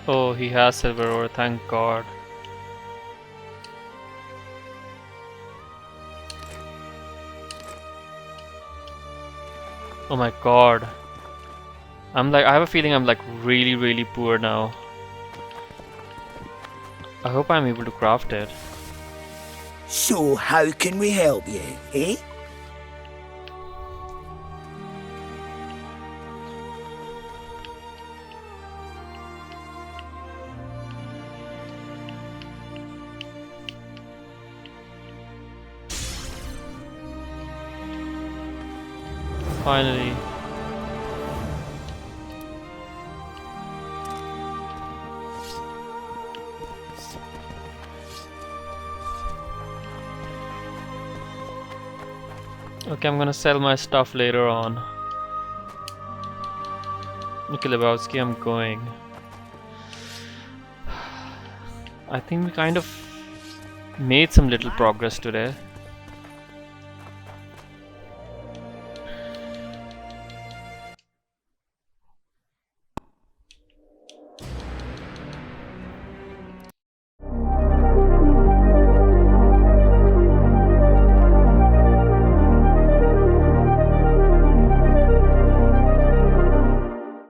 Oh, he has silver ore, thank God. Oh my God. I have a feeling I'm like really poor now. I hope I'm able to craft it. So, how can we help you, eh? Finally. Okay, I'm gonna sell my stuff later on. Okay, Lebowski, I'm going. I think we kind of made some little progress today.